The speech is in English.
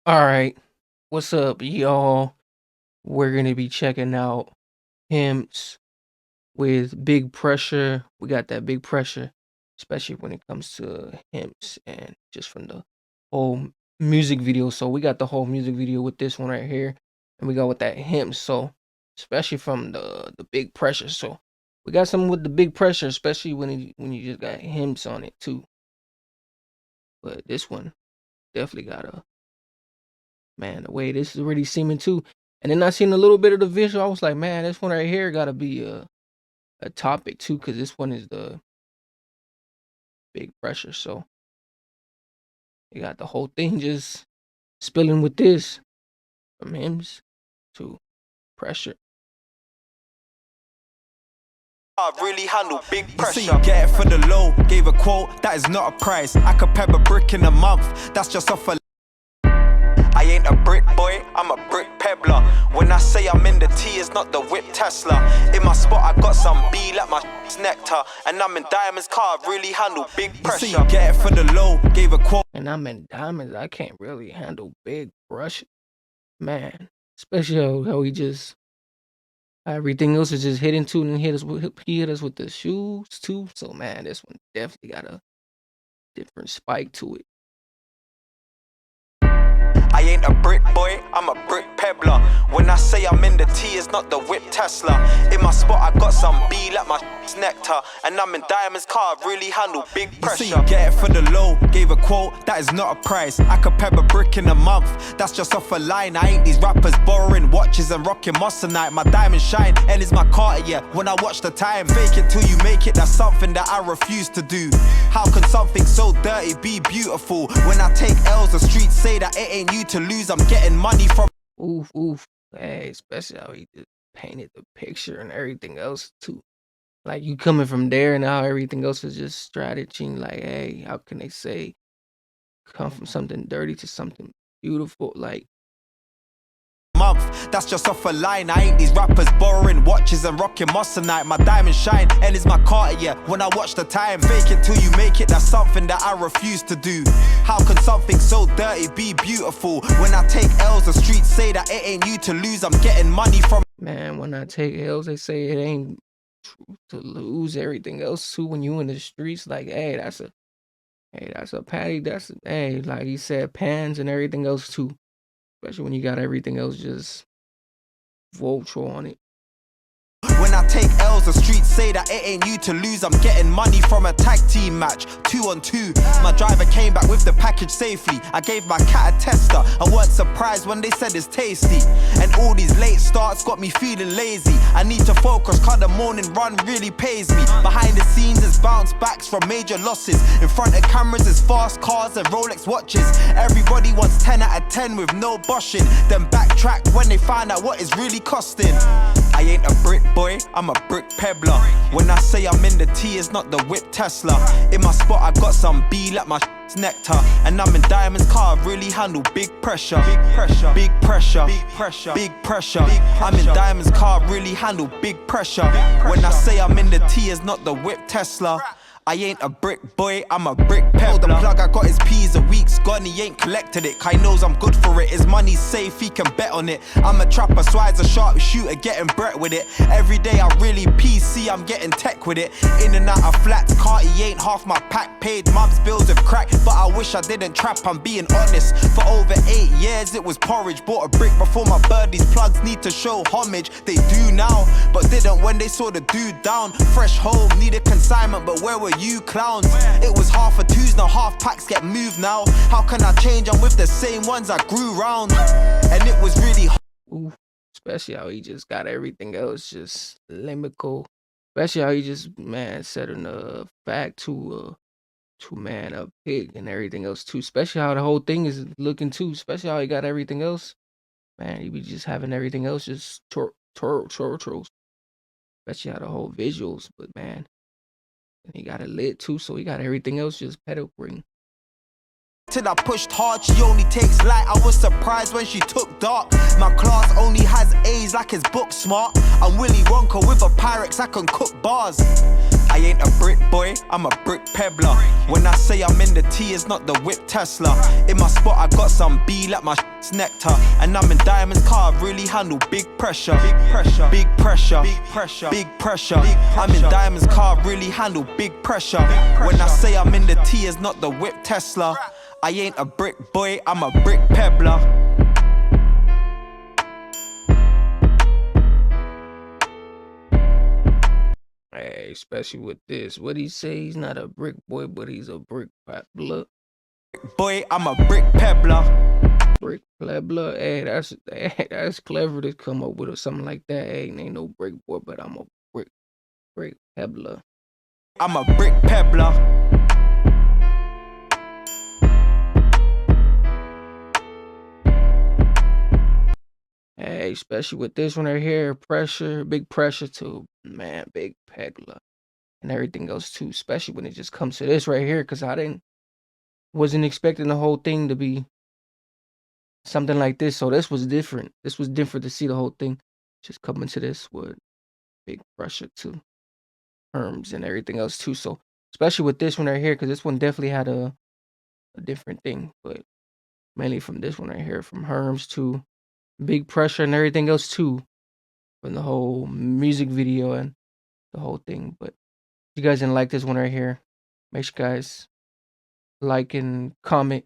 All right, what's up, y'all? We're gonna be checking out Hemz with Big Pressure. We got that big pressure, especially when it comes to Hemz and just from the whole music video. So we got the whole music video with this one right here, and we got with that Hemz. So especially from the big pressure. So we got something with the big pressure, especially when you just got Hemz on it too. But this one definitely got a man, the way this is already seeming too. And then I seen a little bit of the visual. I was like, man, this one right here gotta be a topic too, because this one is the big pressure. So you got the whole thing just spilling with this from hymns to pressure. I really handle big pressure. You see, get it for the low, gave a quote, that is not a price. I could pep a brick in a month, that's just off a. I ain't a brick boy, I'm a brick pebbler. When I say I'm in the T, it's not the whip Tesla. In my spot, I got some B like my nectar. And I'm in diamonds, car, I really handle big pressure. You see, get it for the low, gave a quote. And I'm in diamonds, I can't really handle big pressure. Man, especially how he just everything else is just hitting too, and he hit us with the shoes too. So man, this one definitely got a different spike to it. I ain't a brick boy, I'm a brick pebbler. When I say I'm in the T, it's not the whip Tesla. In my spot, I got some B like my nectar. And I'm in diamonds, car, I really handle big pressure. You see, get it for the low, gave a quote, that is not a price. I could pep a brick in a month, that's just off a line. I ain't these rappers borrowing watches and rocking Moissanite. My diamond shine, and it's my Cartier. When I watch the time, fake it till you make it, that's something that I refuse to do. How can something so dirty be beautiful? When I take L's, the streets say that it ain't you to lose. I'm getting money from. Oof. Hey, especially how he just painted the picture and everything else too. Like you coming from there and now everything else is just strategy. Like, hey, how can they say come from something dirty to something beautiful? Like Month, that's just off a line. I ain't these rappers borrowing watches and rocking Moissanite. My diamond shine, and it's my Cartier. When I watch the time, fake it till you make it, that's something that I refuse to do. How can something so dirty be beautiful? When I take L's, the streets say that it ain't you to lose. I'm getting money from. man, when I take L's, they say it ain't true to lose. Everything else too. When you in the streets, like, hey, that's a patty. That's hey, like he said, pans and everything else too. Especially when you got everything else just vulture on it. When I take L's, the streets say that it ain't you to lose. I'm getting money from a tag team match, 2-on-2. My driver came back with the package safely. I gave my cat a tester. I weren't surprised when they said it's tasty. And all these late starts got me feeling lazy. I need to focus, cause the morning run really pays me. Behind the scenes is bounce backs from major losses. In front of cameras is fast cars and Rolex watches. Everybody wants 10 out of 10 with no bushing. Then backtrack when they find out what it's really costing. I ain't a brick boy, I'm a brick pebbler. When I say I'm in the T, it's not the whip Tesla. In my spot, I got some B like my nectar. And I'm in diamonds, car, I really handle big pressure. Big pressure, big pressure, big pressure, big pressure. I'm in diamonds, car, I really handle big pressure. When I say I'm in the T, it's not the whip Tesla. I ain't a brick boy, I'm a brick pebbler. The plug I got his P's a week's gone, he ain't collected it. Kai knows I'm good for it, his money's safe, he can bet on it. I'm a trapper, so I's a sharp shooter, getting Brett with it. Every day I really PC, I'm getting tech with it. In and out of flats, Carti ain't half my pack. Paid mum's bills with crack, but I wish I didn't trap, I'm being honest. For over 8 years it was porridge, bought a brick before my birdies. Plugs need to show homage, they do now, but didn't when they saw the dude down. Fresh home, need a consignment, but where were you clowns? It was half a twos, now half packs get moved now. How can I change? I'm with the same ones I grew round. And it was really Ooh, especially how he just got everything else just limical. Especially how he just man setting the fact to man a pig and everything else too. Especially how the whole thing is looking too. Especially how he got everything else. Man, he be just having everything else just turtles. Especially how the whole visuals, but man, and he got it lit too, so he got everything else just pedal ring. Till I pushed hard, she only takes light. I was surprised when she took dark. My class only has A's like it's book smart. I'm Willy Wonka with a Pyrex, I can cook bars. I ain't a brick boy, I'm a brick pebbler. When I say I'm in the T, it's not the whip Tesla. In my spot, I got some B like my nectar. And I'm in Diamond's car, I really handle big pressure. Big pressure, big pressure, big pressure, big pressure. I'm in Diamond's car, I really handle big pressure. When I say I'm in the T, it's not the whip Tesla. I ain't a brick boy, I'm a brick pebbler. Hey, especially with this. What he say? He's not a brick boy, but he's a brick pebbler. Boy, I'm a brick pebbler. Brick pebbler. Hey, that's clever to come up with something like that. Hey, ain't no brick boy, but I'm a brick pebbler. I'm a brick pebbler. Hey, especially with this one right here, pressure, big pressure to, man, big peggler and everything else too, especially when it just comes to this right here, because wasn't expecting the whole thing to be something like this. So this was different. This was different to see the whole thing just coming to this with big pressure to Hemz and everything else too. So especially with this one right here, because this one definitely had a different thing, but mainly from this one right here, from Hemz to big pressure and everything else too, from the whole music video and the whole thing. But if you guys didn't like this one right here, make sure you guys like and comment